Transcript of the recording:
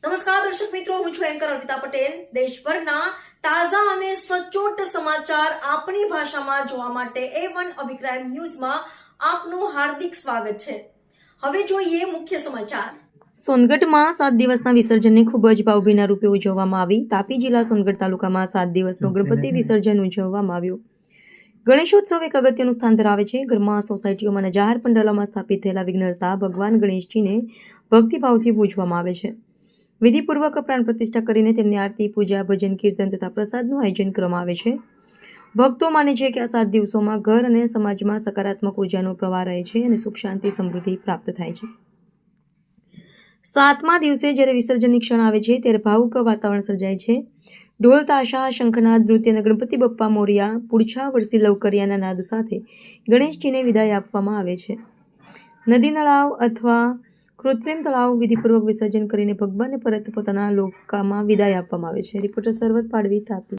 નમસ્કાર દર્શક મિત્રો, હું છું એન્કર અર્પિતા પટેલ। દેશભરના તાજા અને સચોટ સમાચાર આપણી ભાષામાં જોવા માટે A1 અભિપ્રાય ન્યૂઝમાં આપનું હાર્દિક સ્વાગત છે। હવે જોઈએ મુખ્ય સમાચાર। સોનગઢમાં 7 દિવસના વિસર્જનને ખૂબ જ ભાવભીના રૂપે ઉજવવામાં આવી। તાપી જિલ્લા સોનગઢ તાલુકામાં 7 દિવસનું ગણપતિ વિસર્જન ઉજવવામાં આવ્યું। ગણેશોત્સવ એક અગત્યનું સ્થાન ધરાવે છે। ઘરમાં, સોસાયટીઓમાં અને જાહેર પંડાલોમાં સ્થાપિત થયેલા વિઘ્નહર્તા ભગવાન ગણેશજીને ભક્તિભાવથી પૂજવામાં આવે છે। વિધિપૂર્વક પ્રાણ પ્રતિષ્ઠા કરીને તેમની આરતી, પૂજા, ભજન, કીર્તન તથા પ્રસાદનું આયોજન કરવામાં આવે છે। ભક્તો માને છે કે આ 7 દિવસોમાં ઘર અને સમાજમાં સકારાત્મક ઉર્જાનો પ્રવાહ રહે છે અને સુખ, શાંતિ, સમૃદ્ધિ પ્રાપ્ત થાય છે। 7મા દિવસે જ્યારે વિસર્જનની ક્ષણ આવે છે ત્યારે ભાવુક વાતાવરણ સર્જાય છે। ઢોલ, તાશા, શંખનાદ, નૃત્ય અને ગણપતિ બપ્પા મોરિયા, પૂરછા વરસી લવકરિયાના નાદ સાથે ગણેશજીને વિદાય આપવામાં આવે છે। નદી, તળાવ અથવા કૃત્રિમ તળાવ વિધિપૂર્વક વિસર્જન કરીને ભગવાનને પરત પોતાના લોકામાં વિદાય આપવામાં આવે છે। રિપોર્ટર સરવર પાડવી, તાપી।